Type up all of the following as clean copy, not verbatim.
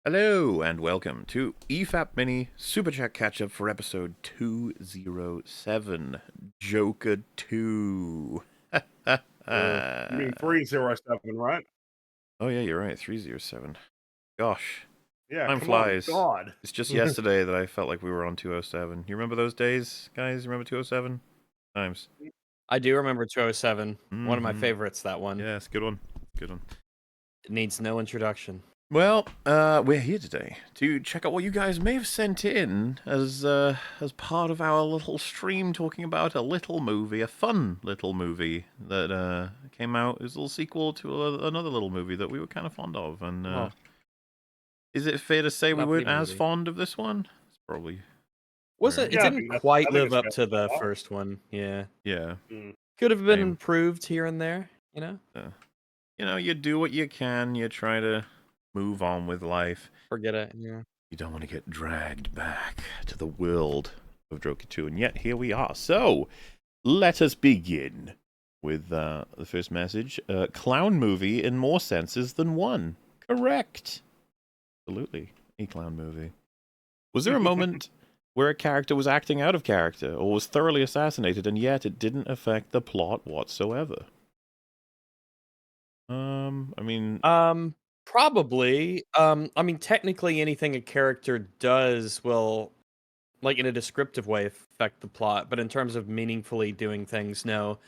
Hello and welcome to EFAP Mini Superchat Catchup for episode 207, Joker 2. You mean 307, right? Oh yeah, you're right, 307. Gosh, Yeah, time come on, flies. God. It's just yesterday that I felt like we were on 207. You remember those days, guys? You remember 207? Times. I do remember 207. One of my Mm-hmm. favorites, that one. Yes, good one. Good one. It needs no introduction. Well, we're here today to check out what you guys may have sent in as part of our little stream talking about a little movie, a fun little movie that came out as a little sequel to another little movie that we were kind of fond of. And is it fair to say we Lovely weren't as movie. fond of this one? It's probably Wasn't fair. it Yeah, didn't I quite think live it's up fair to to say the that. first one. Yeah. Yeah. Could have been Same. improved here and there, you know? You do what you can. You try to move on with life. Forget it. Yeah. You don't want to get dragged back to the world of Joker 2, and yet here we are. So, let us begin with the first message. Clown movie in more senses than one. Correct. Absolutely. A clown movie. Was there a moment where a character was acting out of character or was thoroughly assassinated and yet it didn't affect the plot whatsoever? I mean... Probably. I mean, technically anything a character does will, like in a descriptive way, affect the plot, but in terms of meaningfully doing things, no.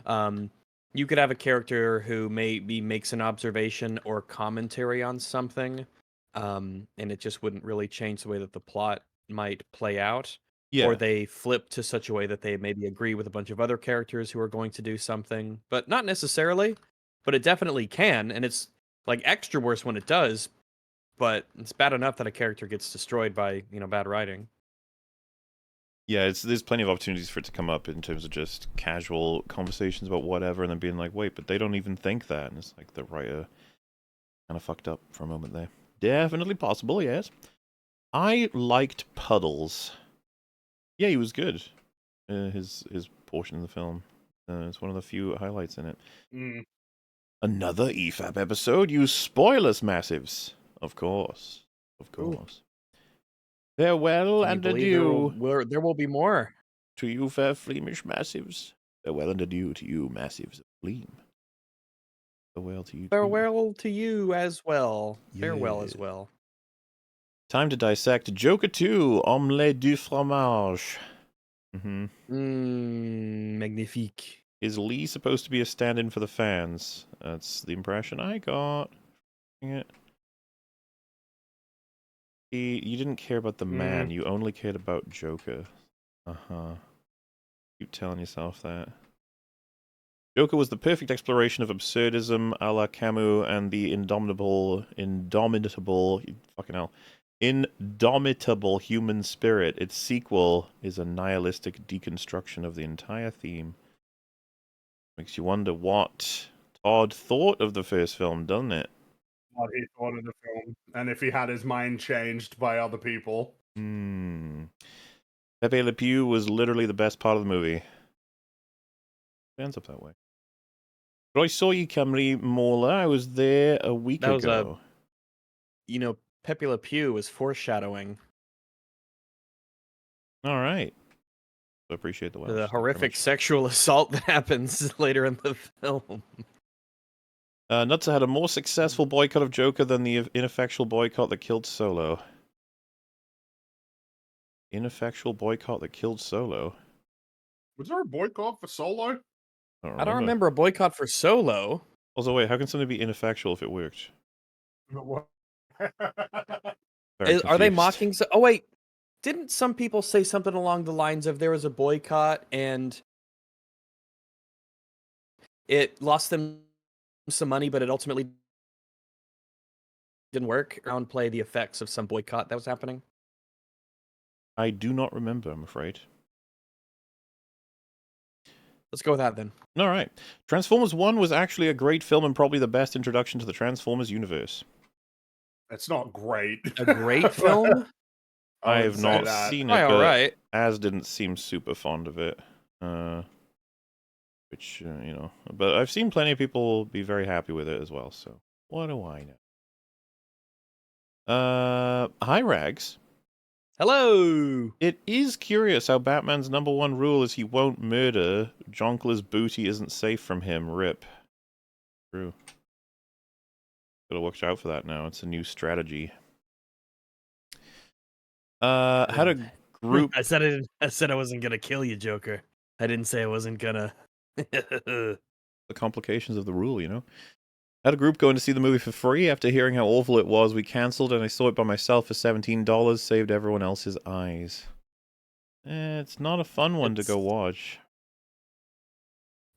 You could have a character who maybe makes an observation or commentary on something, and it just wouldn't really change the way that the plot might play out. Or Yeah. they flip to such a way that they maybe agree with a bunch of other characters who are going to do something, but not necessarily. But it definitely can, and it's like extra worse when it does. But it's bad enough that a character gets destroyed by bad writing. Yeah, there's plenty of opportunities for it to come up in terms of just casual conversations about whatever, and then being like, wait, but they don't even think that. And it's like the writer kind of fucked up for a moment there. Definitely possible, yes. I liked Puddles. Yeah, he was good. His portion of the film. It's one of the few highlights in it. Another EFAP episode. You spoil us, massives. Of course. Of course. Farewell and adieu. There will be more. To you, fair Fleamish massives. Farewell and adieu to you, massives of Fleam. Farewell to you. Farewell to you as well. Yeah. Farewell as well. Time to dissect Joker 2, Omelette du fromage. Magnifique. Is Lee supposed to be a stand-in for the fans? That's the impression I got. You didn't care about the man, you only cared about Joker. Keep telling yourself that. Joker was the perfect exploration of absurdism a la Camus and the indomitable human spirit. Its sequel is a nihilistic deconstruction of the entire theme. Makes you wonder what Todd thought of the first film, doesn't it? What he thought of the film, and if he had his mind changed by other people. Pepe Le Pew was literally the best part of the movie. Ends up that way. But I saw you, Camry Mola. I was there a week ago. Pepe Le Pew was foreshadowing. All right. I appreciate the Welsh. The horrific sexual assault that happens later in the film. Nutsa had a more successful boycott of Joker than the ineffectual boycott that killed Solo. Ineffectual boycott that killed Solo? Was there a boycott for Solo? I don't remember a boycott for Solo. Also, wait, how can something be ineffectual if it worked? Are they mocking... Oh, wait. Didn't some people say something along the lines of there was a boycott and it lost them some money, but it ultimately didn't work? Downplay the effects of some boycott that was happening? I do not remember, I'm afraid. Let's go with that then. All right. Transformers 1 was actually a great film and probably the best introduction to the Transformers universe. It's not great. A great film? I have not seen it, but Az didn't seem super fond of it. Which, but I've seen plenty of people be very happy with it as well, so what do I know? Hi, Rags. Hello. It is curious how Batman's #1 rule is he won't murder. Jonkler's booty isn't safe from him. Rip. True. Gotta watch out for that now. It's a new strategy. Had a group... I said I wasn't gonna kill you, Joker. I didn't say I wasn't gonna. The complications of the rule, you know? Had a group going to see the movie for free. After hearing how awful it was, we cancelled and I saw it by myself for $17. Saved everyone else's eyes. It's not a fun one to go watch.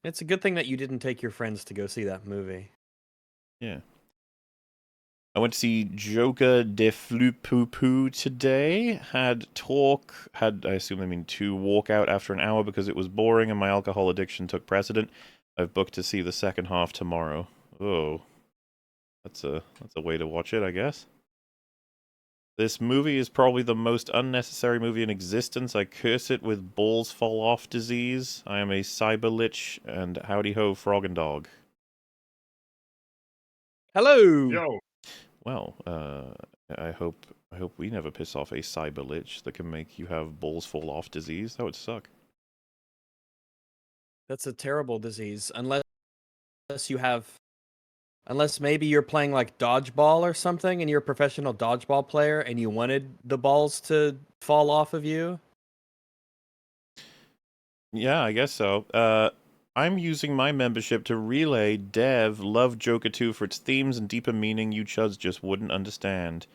It's a good thing that you didn't take your friends to go see that movie. Yeah. I went to see Joker de Flupoopoo today. I assume they mean to walk out after an hour because it was boring and my alcohol addiction took precedent. I've booked to see the second half tomorrow. Oh. That's a way to watch it, I guess. This movie is probably the most unnecessary movie in existence. I curse it with balls fall off disease. I am a cyber lich and howdy ho frog and dog. Hello. Yo. Well, I hope we never piss off a cyber lich that can make you have balls fall off disease. That would suck. That's a terrible disease. Unless maybe you're playing like dodgeball or something and you're a professional dodgeball player and you wanted the balls to fall off of you. Yeah, I guess so. I'm using my membership to relay Dev love Joker 2 for its themes and deeper meaning you chuds just wouldn't understand.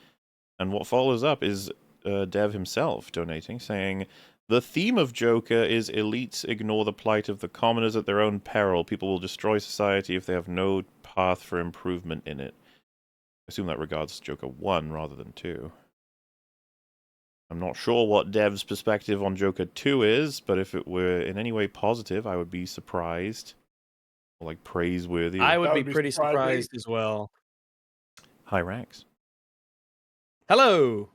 And what follows up is Dev himself donating, saying, the theme of Joker is elites ignore the plight of the commoners at their own peril. People will destroy society if they have no path for improvement in it. I assume that regards Joker 1 rather than 2. I'm not sure what Dev's perspective on Joker 2 is, but if it were in any way positive, I would be surprised. Or, like, praiseworthy. I would That be would be pretty surprising. surprised as well. Hi, Rax. Hello.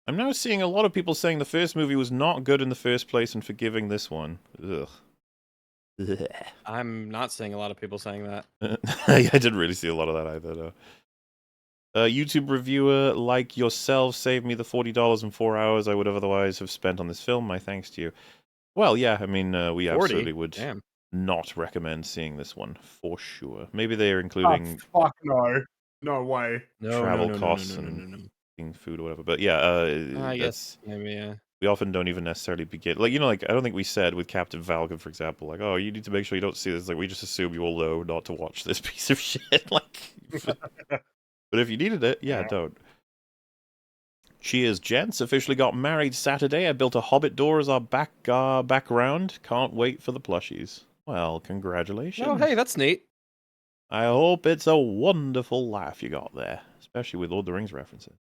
I'm now seeing a lot of people saying the first movie was not good in the first place and forgiving this one. Ugh. Ugh. I'm not seeing a lot of people saying that. I didn't really see a lot of that either, though. YouTube reviewer like yourself saved me the $40 in 4 hours I would otherwise have spent on this film. My thanks to you. Well, yeah, I mean, we 40? absolutely would Damn. not recommend seeing this one, for sure. Maybe they're including Fuck no. No way. travel costs and food or whatever. But yeah, I guess maybe, yeah. we often don't even necessarily begin. Like, you know, like, I don't think we said with Captain Falcon, for example, like, oh, you need to make sure you don't see this. Like, we just assume you all know not to watch this piece of shit. Like, but if you needed it, yeah, don't. Cheers, gents. Officially got married Saturday. I built a Hobbit door as our background. Can't wait for the plushies. Well, congratulations. Oh, hey, that's neat. I hope it's a wonderful laugh you got there, especially with Lord of the Rings references.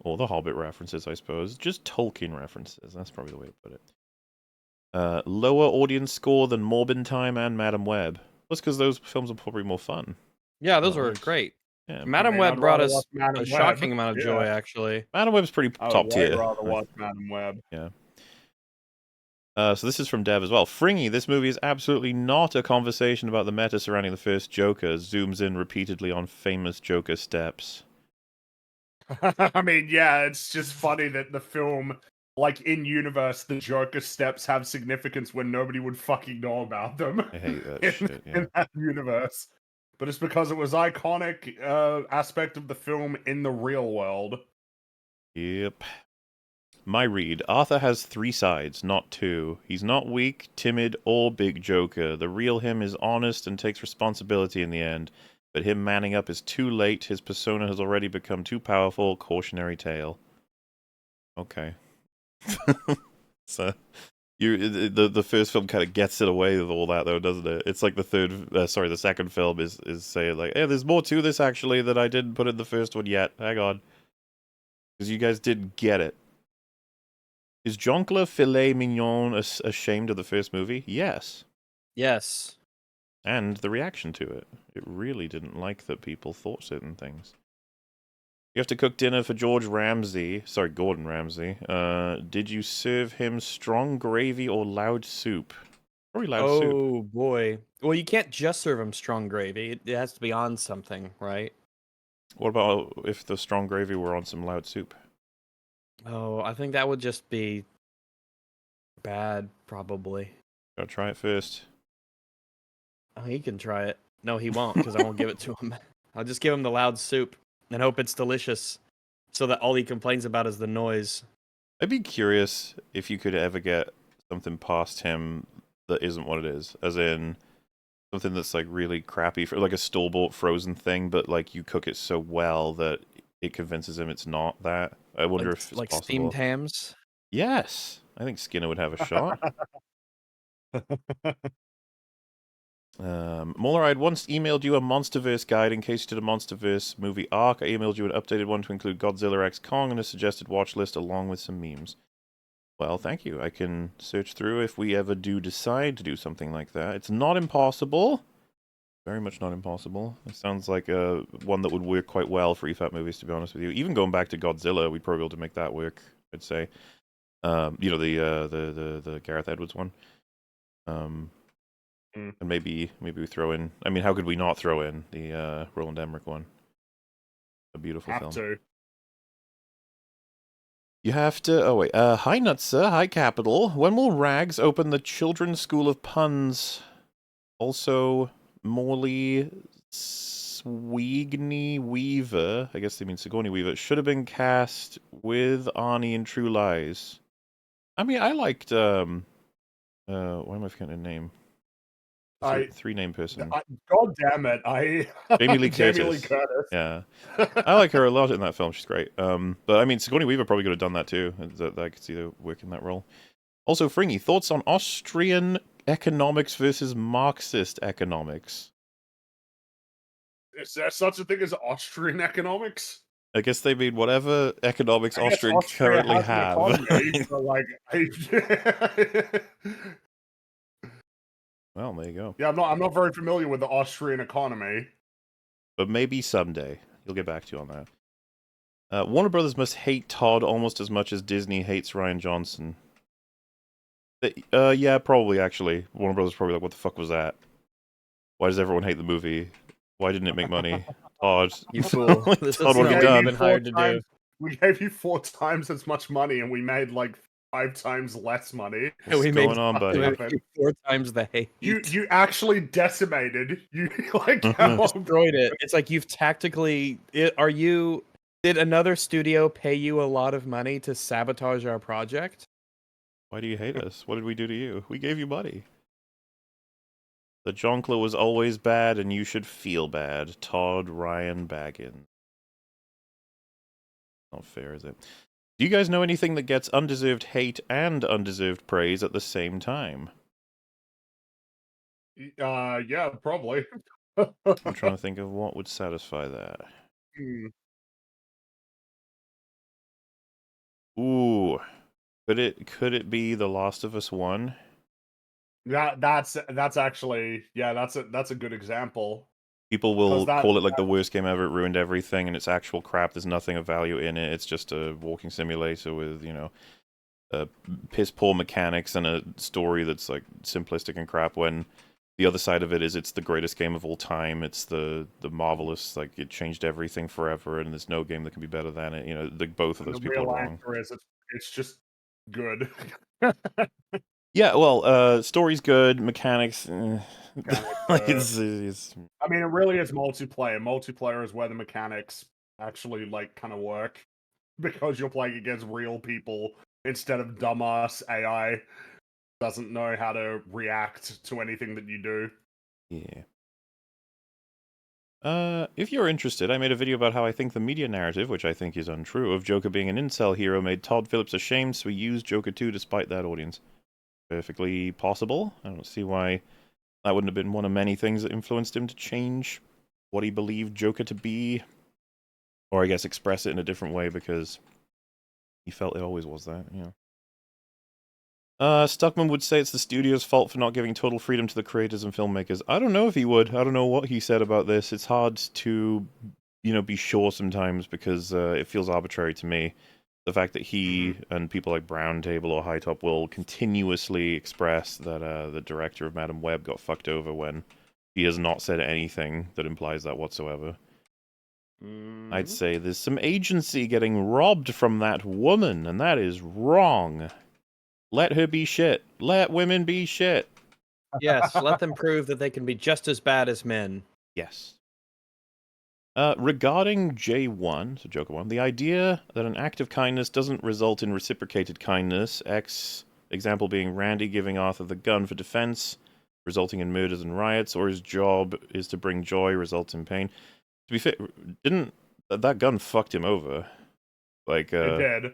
Or the Hobbit references, I suppose. Just Tolkien references. That's probably the way to put it. Lower audience score than Morbin Time and Madam Web. That's because those films are probably more fun. Yeah, those were great. Yeah. Madam Web brought us Madam a shocking amount of joy, actually. Madam Web's pretty top tier. I'd rather watch Madam Web. Yeah. So this is from Dev as well. Fringy, this movie is absolutely not a conversation about the meta surrounding the first Joker. Zooms in repeatedly on famous Joker steps. I mean, yeah, it's just funny that the film, like, in universe, the Joker steps have significance when nobody would fucking know about them. I hate that shit, yeah. In that universe. But it's because it was iconic aspect of the film in the real world. Yep. My read. Arthur has 3 sides, not 2. He's not weak, timid, or big Joker. The real him is honest and takes responsibility in the end. But him manning up is too late. His persona has already become too powerful. Cautionary tale. Okay. So, the first film kind of gets it away with all that, though, doesn't it? It's like the second film is saying, like, hey, there's more to this, actually, that I didn't put in the first one yet. Hang on. Because you guys didn't get it. Is Jonkler filet mignon ashamed of the first movie? Yes. Yes. And the reaction to it. It really didn't like that people thought certain things. You have to cook dinner for Gordon Ramsay. Did you serve him strong gravy or loud soup? Probably loud soup. Oh, boy. Well, you can't just serve him strong gravy. It has to be on something, right? What about if the strong gravy were on some loud soup? Oh, I think that would just be bad, probably. Gotta try it first. Oh, he can try it. No, he won't, because I won't give it to him. I'll just give him the loud soup and hope it's delicious, so that all he complains about is the noise. I'd be curious if you could ever get something past him that isn't what it is. As in, something that's like really crappy, for like a store-bought frozen thing, but like you cook it so well that it convinces him it's not that. I wonder Like, if it's like possible. steamed hams. Yes! I think Skinner would have a shot. Muller, I had once emailed you a Monsterverse guide in case you did a Monsterverse movie arc. I emailed you an updated one to include Godzilla x Kong and a suggested watch list along with some memes. Well, thank you. I can search through if we ever do decide to do something like that. It's not impossible. Very much not impossible. It sounds like one that would work quite well for EFAP movies, to be honest with you. Even going back to Godzilla, we'd probably be able to make that work, I'd say. You know, the Gareth Edwards one. And maybe we throw in. I mean, how could we not throw in the Roland Emmerich one? A beautiful film. To. You have to. Oh wait. Hi Nutsa. Hi Capital. When will Rags open the Children's School of Puns? Also, Morley Sweegney Weaver. I guess they mean Sigourney Weaver. Should have been cast with Arnie in True Lies. I mean, I liked. Why am I forgetting her name? Three name person. God damn it! Jamie Lee Curtis. Jamie Lee Curtis. Yeah, I like her a lot in that film. She's great. But I mean, Sigourney Weaver probably could have done that too. I could see her work in that role. Also, Fringy, thoughts on Austrian economics versus Marxist economics? Is there such a thing as Austrian economics? I guess they mean whatever economics Austria currently have. Economy, so like, well, there you go. Yeah, I'm not very familiar with the Austrian economy. But maybe someday. He'll get back to you on that. Warner Brothers must hate Todd almost as much as Disney hates Rian Johnson. Yeah, probably, actually. Warner Brothers probably like, what the fuck was that? Why does everyone hate the movie? Why didn't it make money? Todd, You fool. Todd, what have you done? Been hired to do. We gave you 4 times as much money, and we made like 5 times less money. What's going on, buddy? 4 times the hate. You actually decimated. You like destroyed it. It's like you've tactically. Did another studio pay you a lot of money to sabotage our project? Why do you hate us? What did we do to you? We gave you money. The Jonkla was always bad, and you should feel bad. Todd Ryan Baggins. Not fair, is it? Do you guys know anything that gets undeserved hate and undeserved praise at the same time? Yeah, probably. I'm trying to think of what would satisfy that. Ooh. Could it be The Last of Us 1? That's actually, yeah, that's a good example. People will call it like the worst game ever, it ruined everything, and it's actual crap, there's nothing of value in it, it's just a walking simulator with, you know, piss-poor mechanics and a story that's, like, simplistic and crap, when the other side of it is it's the greatest game of all time, it's the marvelous, like, it changed everything forever, and there's no game that can be better than it, you know, both of those people are wrong. It's just good. Yeah, well, story's good, mechanics, like it's. I mean, it really is multiplayer. Multiplayer is where the mechanics actually like kind of work because you're playing against real people instead of dumbass AI doesn't know how to react to anything that you do. Yeah. If you're interested, I made a video about how I think the media narrative, which I think is untrue, of Joker being an incel hero made Todd Phillips ashamed, so he used Joker 2 despite that audience. Perfectly possible. I don't see why that wouldn't have been one of many things that influenced him to change what he believed Joker to be. Or I guess express it in a different way because he felt it always was that, you know. Stuckman would say it's the studio's fault for not giving total freedom to the creators and filmmakers. I don't know if he would. I don't know what he said about this. It's hard to, you know, be sure sometimes because it feels arbitrary to me. The fact that he and people like Brown Table or High Top will continuously express that the director of Madam Web got fucked over when he has not said anything that implies that whatsoever. I'd say there's some agency getting robbed from that woman, and that is wrong. Let her be shit. Let women be shit. Yes, let them prove that they can be just as bad as men. Yes. Regarding J1, so Joker 1, the idea that an act of kindness doesn't result in reciprocated kindness, example being Randy giving Arthur the gun for defense, resulting in murders and riots, or his job is to bring joy, results in pain. To be fair, that gun fucked him over? Like, It did.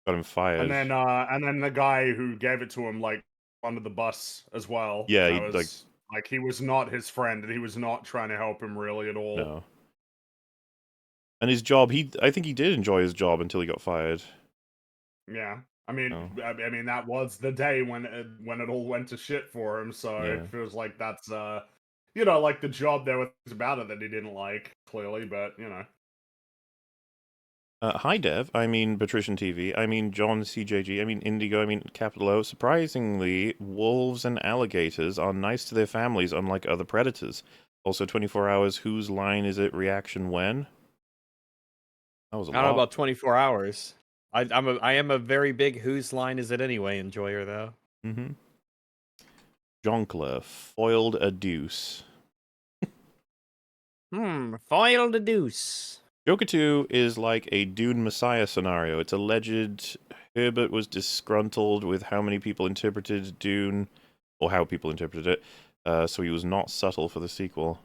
got him fired. And then the guy who gave it to him, like, under the bus as well. Yeah, that was like he was not his friend, and he was not trying to help him really at all. No. And his job, I think he did enjoy his job until he got fired. Yeah, I mean, Oh. I mean that was the day when it all went to shit for him. So Yeah. it feels like that's you know, like the job there was about it that he didn't like clearly, but you know. Hi Dev, I mean Patrician TV, I mean John CJG, I mean Indigo, I mean Capital O. Surprisingly, wolves and alligators are nice to their families, unlike other predators. Also, 24 hours, whose line is it? Reaction when? That was a I don't know lot. about 24 hours. I am a very big whose line is it anyway enjoyer though. Mm-hmm. Jonkler foiled a deuce. Foiled a deuce. Joker 2 is like a Dune Messiah scenario. It's alleged Herbert was disgruntled with how many people interpreted Dune, or how people interpreted it, so he was not subtle for the sequel.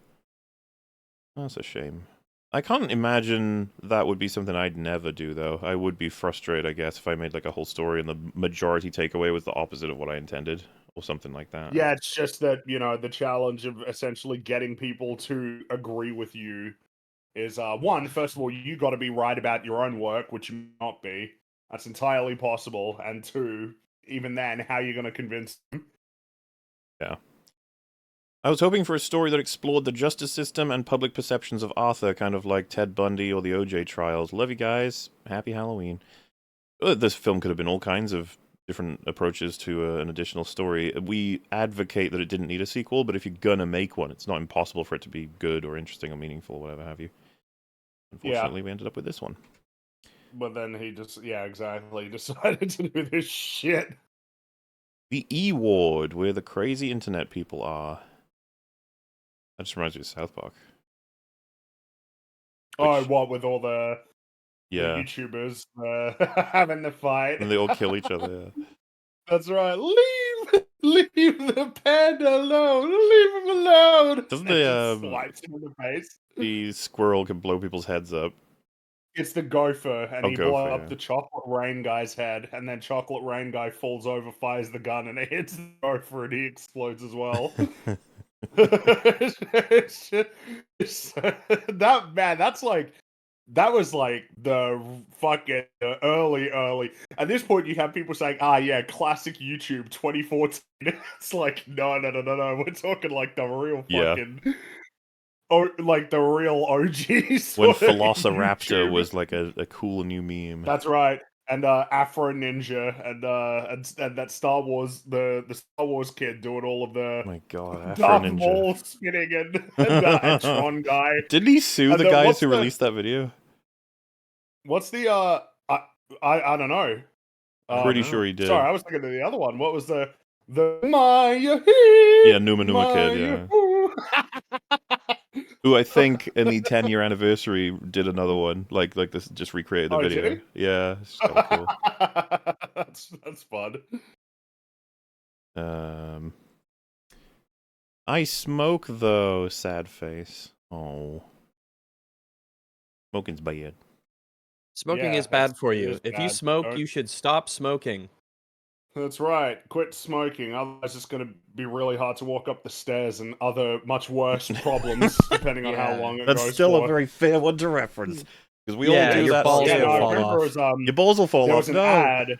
That's a shame. I can't imagine that would be something I'd never do, though. I would be frustrated, I guess, if I made like a whole story and the majority takeaway was the opposite of what I intended, or something like that. Yeah, it's just that, you know, the challenge of essentially getting people to agree with you is one, first of all, you got to be right about your own work, which you may not be. That's entirely possible. And two, even then, how are you going to convince them? Yeah. I was hoping for a story that explored the justice system and public perceptions of Arthur, kind of like Ted Bundy or the OJ trials. Love you guys. Happy Halloween. This film could have been all kinds of different approaches to an additional story. We advocate that it didn't need a sequel, but if you're gonna make one, it's not impossible for it to be good or interesting or meaningful or whatever have you. Unfortunately, we ended up with this one. But then he just, yeah, exactly, decided to do this shit. The E Ward, where the crazy internet people are. That just reminds me of South Park. Oh, what, with all the YouTubers having the fight? And they all kill each other. Yeah. That's right. Leave the panda alone. Leave him alone. Doesn't swipes him in the face. The squirrel can blow people's heads up? It's the gopher, and he blows up yeah. the chocolate rain guy's head, and then chocolate rain guy falls over, fires the gun, and it hits the gopher, and he explodes as well. That man, that was like the fucking early. At this point, you have people saying, yeah, classic YouTube 2014. It's like, no. We're talking like the real fucking, like the real OGs. When Velociraptor was like a cool new meme. That's right. And Afro Ninja and that Star Wars, the Star Wars kid doing all of the my God, Afro Darth Ninja. Maul spinning and Tron guy. Didn't he sue the guys who released that video? What's the I don't know. Pretty sure he did. Sorry, I was thinking of the other one. What was the Maya? Yeah, Numa Kid, yeah. Who I think in the 10-year anniversary did another one, like this, just recreated the video. Did he? Yeah, it's kind of cool. That's fun. I smoke though, sad face. Oh, smoking's bad. Smoking is bad for you. If you bad. smoke, you should stop smoking. That's right. Quit smoking. Otherwise, it's going to be really hard to walk up the stairs and other much worse problems, depending on how long it goes. That's still a very fair one to reference. Because we all do your that. balls will I fall remember off. Your balls will fall there off. Was an ad,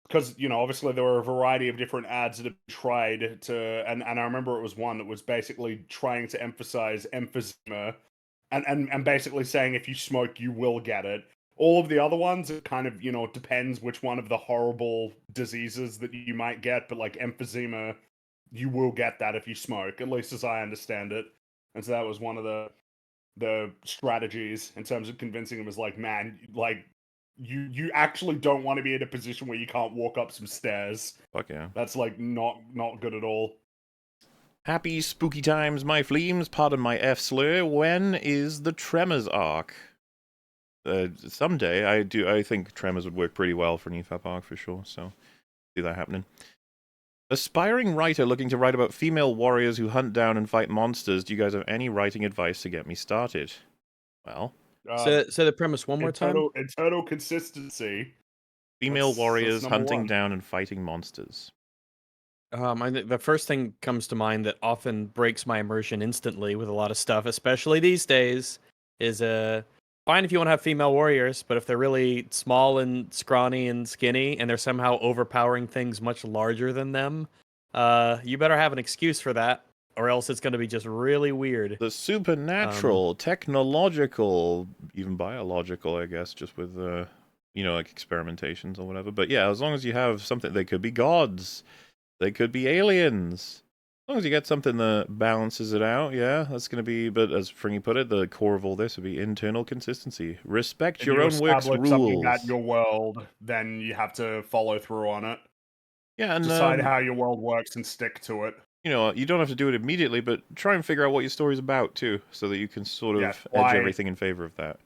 because, you know, obviously there were a variety of different ads that have tried to, and I remember it was one that was basically trying to emphasize emphysema, and basically saying if you smoke, you will get it. All of the other ones, it kind of, you know, depends which one of the horrible diseases that you might get, but like emphysema, you will get that if you smoke, at least as I understand it. And so that was one of the the strategies in terms of convincing him is like, man, like you actually don't want to be in a position where you can't walk up some stairs. Fuck yeah. That's like not good at all. Happy spooky times, my fleems. Pardon my F-slur. When is the Tremors arc? Someday. I think Tremors would work pretty well for an EFAP arc for sure, so see that happening. Aspiring writer looking to write about female warriors who hunt down and fight monsters. Do you guys have any writing advice to get me started? Well, Say the premise one more time. Internal consistency. Female warriors number hunting one. down and fighting monsters. I think the first thing comes to mind that often breaks my immersion instantly with a lot of stuff, especially these days, is fine if you want to have female warriors, but if they're really small and scrawny and skinny and they're somehow overpowering things much larger than them, you better have an excuse for that, or else it's going to be just really weird. The supernatural, technological, even biological, I guess, just with like experimentations or whatever. But yeah, as long as you have something, they could be gods. They could be aliens. As long as you get something that balances it out, yeah, that's going to be, but as Fringy put it, the core of all this would be internal consistency. Respect If your you own work's establish something rules. at your world, then you have to follow through on it. Yeah, and decide how your world works and stick to it. You don't have to do it immediately, but try and figure out what your story's about, too, so that you can sort of edge everything in favor of that.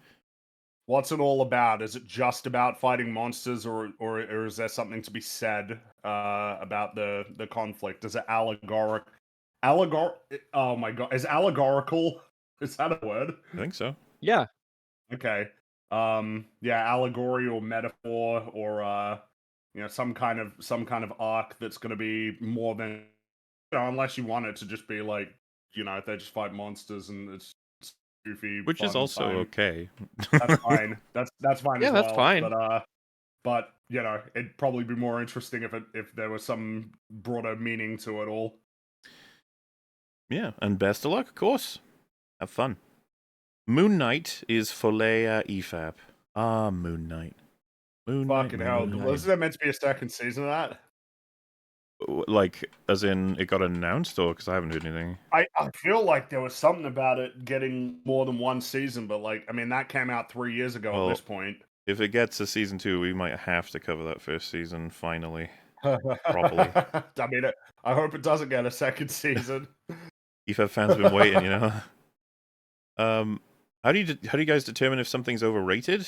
What's it all about? Is it just about fighting monsters, or is there something to be said about the conflict? Is it allegoric? Oh my god, is allegorical? Is that a word? I think so. Yeah. Okay. Yeah, allegory or metaphor, or some kind of arc that's going to be more than unless you want it to just be like they just fight monsters and it's goofy, which is also okay. That's fine. That's fine. Yeah, as that's well. fine. But it'd probably be more interesting if there was some broader meaning to it all. Yeah, and best of luck, of course. Have fun. Moon Knight is Folie EFAP. Ah, Moon Knight. Fucking hell! Was there meant to be a second season of that? Like, as in, it got announced, or because I haven't heard anything? I feel like there was something about it getting more than one season, but that came out 3 years ago at this point. If it gets a season 2, we might have to cover that first season finally, properly. I mean, I hope it doesn't get a second season. EFAP fans have been waiting, How do you guys determine if something's overrated?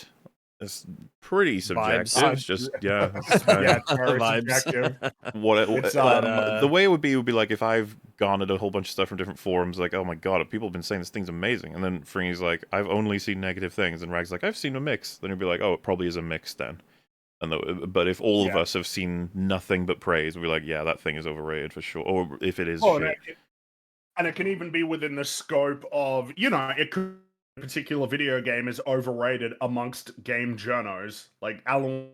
It's pretty subjective. Vibes. It's just it's very subjective. The way it would be like if I've garnered a whole bunch of stuff from different forums, like, oh my god, people have been saying this thing's amazing, and then Fringy's like, I've only seen negative things, and Rag's like, I've seen a mix. Then he'd be like, oh, it probably is a mix then. But if all of us have seen nothing but praise, we'll be like, yeah, that thing is overrated for sure. Or if it is shit. And it can even be within the scope of, it could a particular video game is overrated amongst game journos. Like, Alan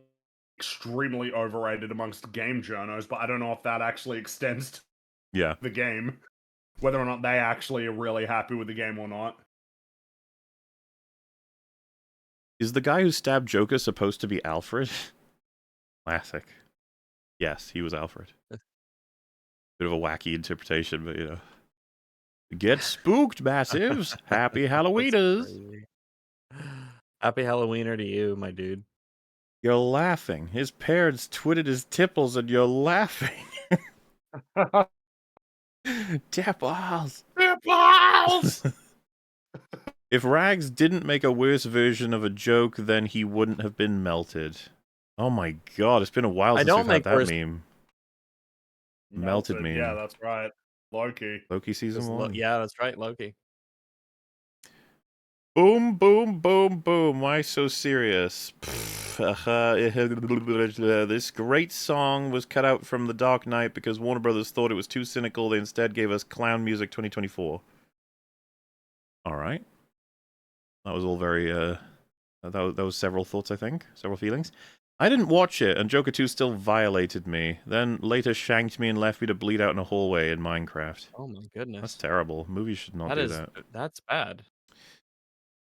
extremely overrated amongst game journos, but I don't know if that actually extends to the game. Whether or not they actually are really happy with the game or not. Is the guy who stabbed Joker supposed to be Alfred? Classic. Yes, he was Alfred. Bit of a wacky interpretation, but Get spooked, massives! Happy Halloweeners! Happy Halloweener to you, my dude. You're laughing. His parents twitted his tipples and you're laughing. Tipples! Tipples! If Rags didn't make a worse version of a joke, then he wouldn't have been melted. Oh my god, it's been a while since we've had that meme. Melted meme. Yeah, that's right. Loki season 1. Yeah, that's right, Loki. Boom, boom, boom, boom. Why so serious? This great song was cut out from The Dark Knight because Warner Brothers thought it was too cynical. They instead gave us Clown Music 2024. Alright. That was all very, that was several thoughts, I think. Several feelings. I didn't watch it, and Joker 2 still violated me. Then later shanked me and left me to bleed out in a hallway in Minecraft. Oh my goodness. That's terrible. Movies should not do that. That's bad.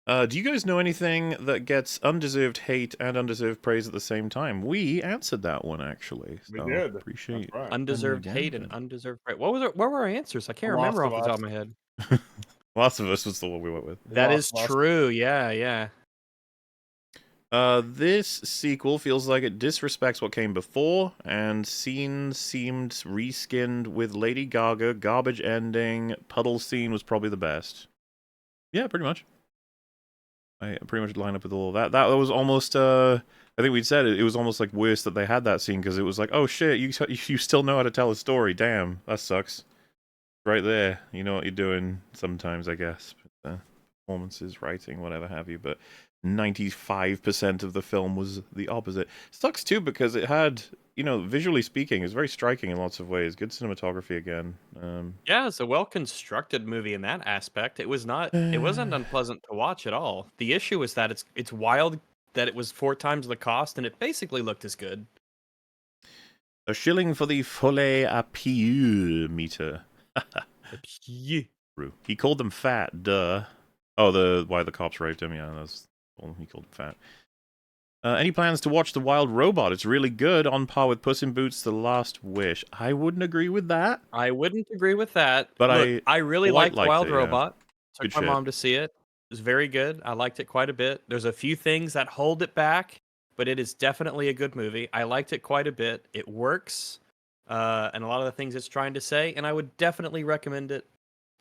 Do you guys know anything that gets undeserved hate and undeserved praise at the same time? We answered that one, actually. So we did. Appreciate right. Undeserved hate and undeserved praise. What were our answers? I can't remember off the top of my head. Last of Us was the one we went with. That is Last- true. Yeah, yeah. This sequel feels like it disrespects what came before, and scenes seemed reskinned with Lady Gaga, garbage ending, puddle scene was probably the best. Yeah, pretty much. I pretty much line up with all of that. That was almost, I think we'd said it was almost like worse that they had that scene, because it was like, oh shit, you still know how to tell a story, damn, that sucks. Right there, you know what you're doing sometimes, I guess. But, performances, writing, whatever have you, but 95% of the film was the opposite. Sucks too, because it had, you know, visually speaking, it's very striking in lots of ways. Good cinematography again. Yeah, it's a well-constructed movie in that aspect. It wasn't unpleasant to watch at all. The issue is that it's wild that it was 4 times the cost and it basically looked as good. A shilling for the Folie à Pieux meter. True. He called them fat, duh. Oh, why the cops raped him, yeah, well, he called him fat. Any plans to watch The Wild Robot? It's really good, on par with Puss in Boots: The Last Wish. I wouldn't agree with that. I wouldn't agree with that. But Look, I really quite liked liked Wild it, yeah. Robot. Good Took my shit. mom to see it. It was very good. I liked it quite a bit. There's a few things that hold it back, but it is definitely a good movie. I liked it quite a bit. It works, and a lot of the things it's trying to say, and I would definitely recommend it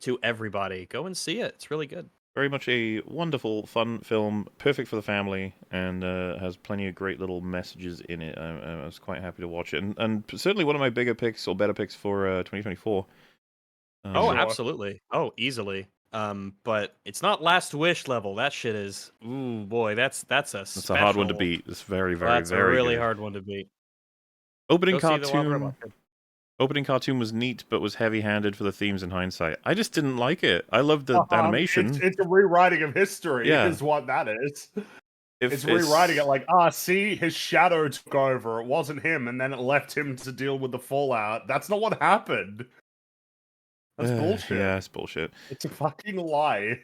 to everybody. Go and see it. It's really good. Very much a wonderful, fun film, perfect for the family, and has plenty of great little messages in it. I was quite happy to watch it, and certainly one of my bigger picks, or better picks, for 2024. Oh, Sure. absolutely. Oh, easily. But it's not Last Wish level. That shit is. Ooh, boy, that's a That's a hard one to special- beat. It's very, Oh, very, that's a very really good. hard one to beat. Opening Go see The Wild cartoon. Robot, kid. Opening cartoon was neat, but was heavy-handed for the themes in hindsight. I just didn't like it. I loved the animation. It's a rewriting of history, Yeah. is what that is. If It's rewriting it like, see, his shadow took over. It wasn't him, and then it left him to deal with the fallout. That's not what happened. That's bullshit. Yeah, it's bullshit. It's a fucking lie.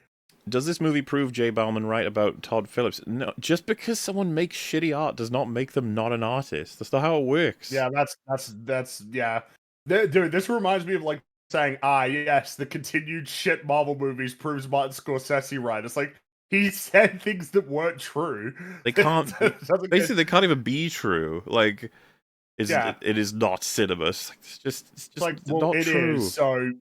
Does this movie prove Jay Bauman right about Todd Phillips? No, just because someone makes shitty art does not make them not an artist. That's not how it works. Yeah, that's yeah. Dude, this reminds me of like saying, yes, the continued shit Marvel movies proves Martin Scorsese right. It's like he said things that weren't true. They can't. Doesn't Basically, they can't even be true. Like, Yeah. it is not cinema. It's just like, well, not it true. is. So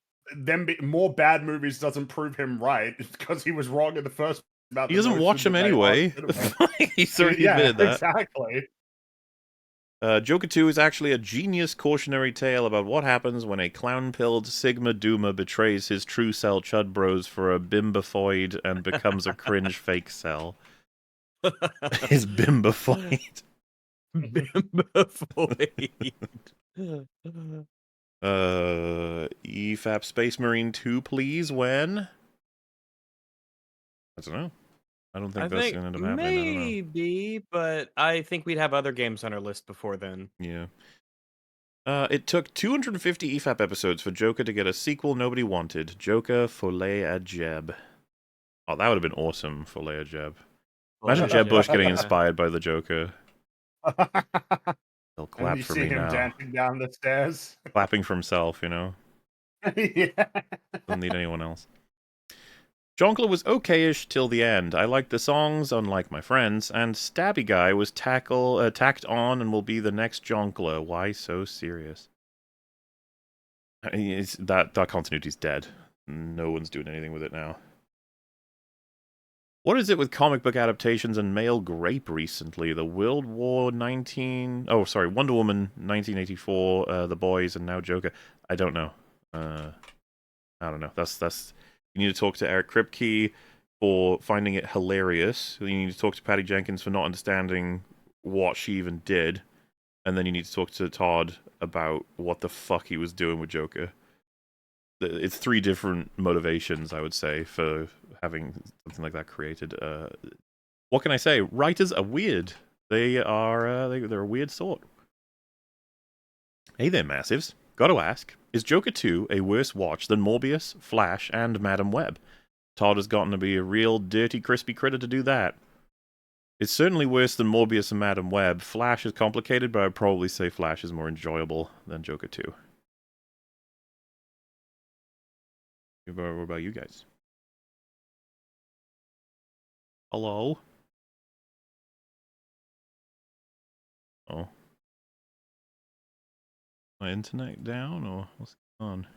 more bad movies doesn't prove him right because he was wrong in the first. About He the doesn't watch notion them that they are anyway. cinema. He's already Yeah, admitted that. exactly. Joker 2 is actually a genius cautionary tale about what happens when a clown-pilled Sigma Duma betrays his true self Chud Bros for a bimbofoid and becomes a cringe fake cell. His bimbofoid. Bimbofoid. EFAP Space Marine 2, please, when? I don't know. I don't think I that's think going to end up happening. I don't know. maybe, but I think we'd have other games on our list before then. Yeah. It took 250 EFAP episodes for Joker to get a sequel nobody wanted. Joker Folie à Jeb. Oh, that would have been awesome, Folie à Jeb. Imagine Jeb Bush getting inspired by the Joker. He'll clap And you for see me him now. dancing down the stairs. Clapping for himself, you know? Yeah. Doesn't need anyone else. Jonkler was okay-ish till the end. I liked the songs, unlike my friends, and Stabby Guy was tacked on and will be the next Jonkler. Why so serious? That continuity's dead. No one's doing anything with it now. What is it with comic book adaptations and male grape recently? The World War 19... Oh, sorry, Wonder Woman 1984, The Boys, and now Joker. I don't know. I don't know. That's. You need to talk to Eric Kripke for finding it hilarious. You need to talk to Patty Jenkins for not understanding what she even did. And then you need to talk to Todd about what the fuck he was doing with Joker. It's 3 different motivations, I would say, for having something like that created. What can I say? Writers are weird. They're a weird sort. Hey there, Massives. Gotta ask, is Joker 2 a worse watch than Morbius, Flash, and Madam Web? Todd has gotten to be a real dirty, crispy critter to do that. It's certainly worse than Morbius and Madam Web. Flash is complicated, but I'd probably say Flash is more enjoyable than Joker 2. What about you guys? Hello? Oh. My internet down, or what's going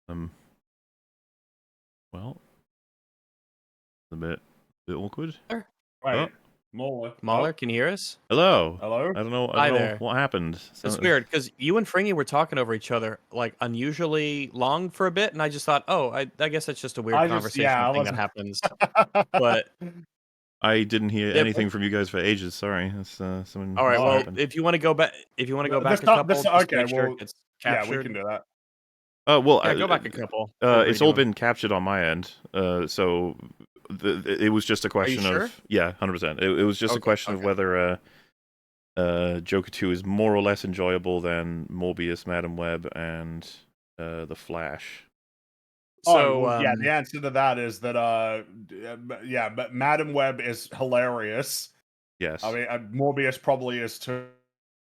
on? Well, a bit awkward. Wait, Oh. Mahler, can you hear us? Hello. Hello? I don't know. Hi there. What happened. It's weird because you and Fringy were talking over each other like unusually long for a bit, and I just thought, oh, I guess that's just a weird conversational thing that happens. But I didn't hear Yeah, anything from you guys for ages. Sorry. That's something. all right, must have well, happened. if you want to go back, This a not- couple, this- just to okay, make sure well, it's yeah, captured. we can do that. Well, Yeah, go back a couple. it's all been captured on my end. So it was just a question sure? of 100%. It was just a question of whether Joker 2 is more or less enjoyable than Morbius, Madam Web, and The Flash. So the answer to that is that but Madam Web is hilarious. Yes. I mean, Morbius probably is too.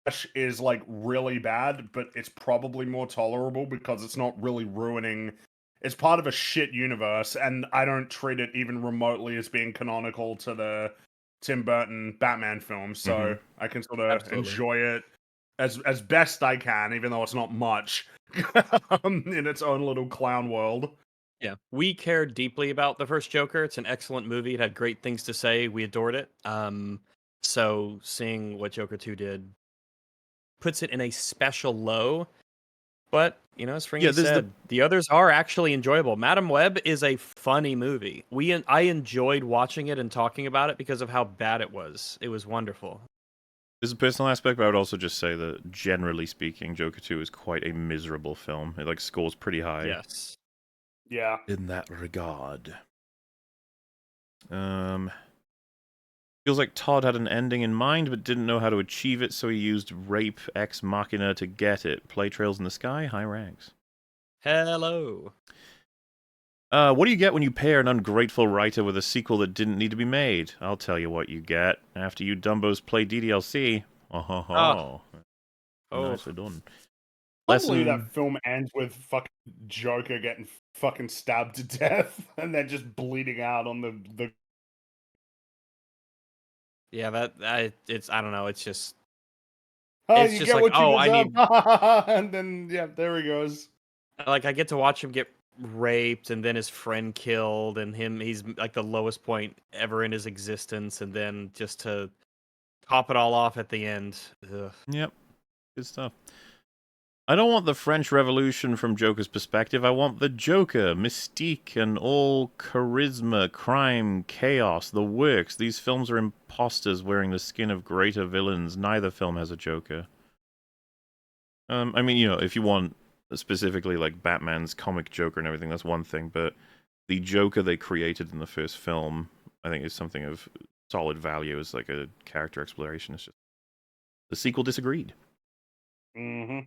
Flash is like really bad, but it's probably more tolerable because it's not really ruining. It's part of a shit universe, and I don't treat it even remotely as being canonical to the Tim Burton Batman films, so I can sort of enjoy it as best I can, even though it's not much in its own little clown world. yeah, we cared deeply about the first Joker. It's an excellent movie. It had great things to say. We adored it. So seeing what Joker 2 did puts it in a special low. But, as Fringy said, the others are actually enjoyable. Madam Web is a funny movie. I enjoyed watching it and talking about it because of how bad it was. It was wonderful. There's a personal aspect, but I would also just say that, generally speaking, Joker 2 is quite a miserable film. It scores pretty high. Yes. Yeah. In that regard. Feels like Todd had an ending in mind, but didn't know how to achieve it, so he used Rape Ex Machina to get it. Play Trails in the Sky, high ranks. Hello. What do you get when you pair an ungrateful writer with a sequel that didn't need to be made? I'll tell you what you get. After you dumbos play DDLC. Nicely done. Probably that film ends with fucking Joker getting fucking stabbed to death and then just bleeding out on the. Yeah, it's I don't know. It's just. Oh, it's you just get like, what you I deserve. need. And then there he goes. Like I get to watch him get raped and then his friend killed and he's like the lowest point ever in his existence, and then just to top it all off at the end. Ugh. Yep. Good stuff. I don't want the French Revolution from Joker's perspective. I want the Joker, mystique, and all charisma, crime, chaos, the works. These films are imposters wearing the skin of greater villains. Neither film has a Joker. I mean, if you want specifically like Batman's comic Joker and everything, that's one thing, but the Joker they created in the first film, I think, is something of solid value as like a character exploration. It's just the sequel disagreed. Mm-hmm.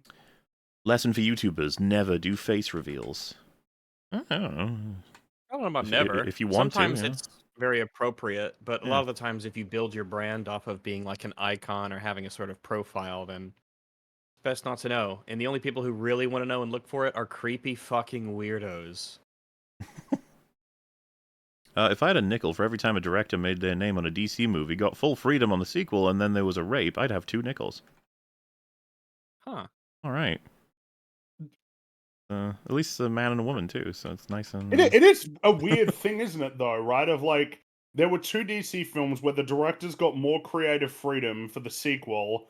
Lesson for YouTubers: never do face reveals. I don't know. I don't know about never. If you want Sometimes to, it's very appropriate, but a lot of the times if you build your brand off of being like an icon or having a sort of profile, then it's best not to know. And the only people who really want to know and look for it are creepy fucking weirdos. If I had a nickel for every time a director made their name on a DC movie, got full freedom on the sequel, and then there was a rape, I'd have 2 nickels. Huh. All right. At least a man and a woman too, so it's nice and. It is a weird thing, isn't it? Though, right? Of like, there were 2 DC films where the directors got more creative freedom for the sequel,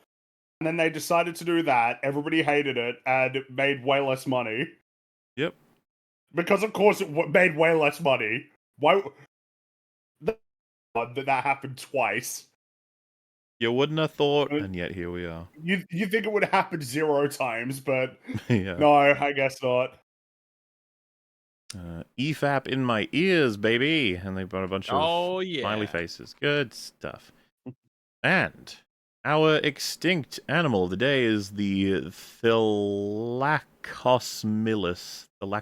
and then they decided to do that. Everybody hated it and it made way less money. Yep. Because of course it made way less money. Why? That happened twice. You wouldn't have thought, and yet here we are. You think it would have happened 0 times, but Yeah. no, I guess not. EFAP in my ears, baby, and they brought a bunch of yeah. smiley faces. Good stuff. And our extinct animal of the day is the Thylacosmilus. Blah,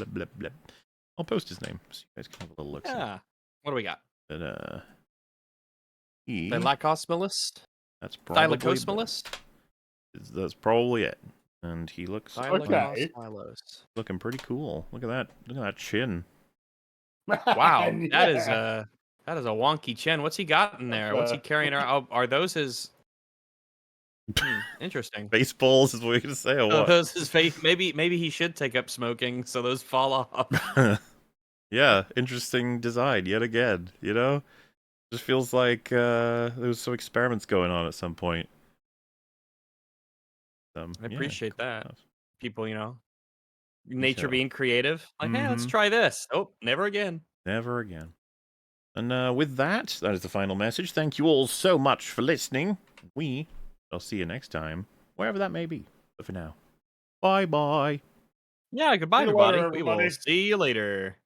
blah, blah. I'll post his name so you guys can have a little look. Yeah. What do we got? But, Thylacosmilus? That's probably Thylacosmilus? That's probably it. And he looks Styling Okay. Stylos. looking pretty cool. Look at that. Look at that chin. Wow, that is Yeah. a wonky chin. What's he got in there? What's he carrying around? Are those his? Interesting. Baseballs is what you're gonna say, or Are what? those his face? Maybe he should take up smoking so those fall off. Yeah, interesting design yet again. You know, just feels like there was some experiments going on at some point. I Yeah, appreciate cool that. stuff. People, nature Detail. being creative. Like, hey, let's Mhm. try this. Oh, never again. Never again. And with that is the final message. Thank you all so much for listening. We shall see you next time, wherever that may be. But for now, bye bye. Yeah, goodbye, See you later, everybody. We will everybody. see you later.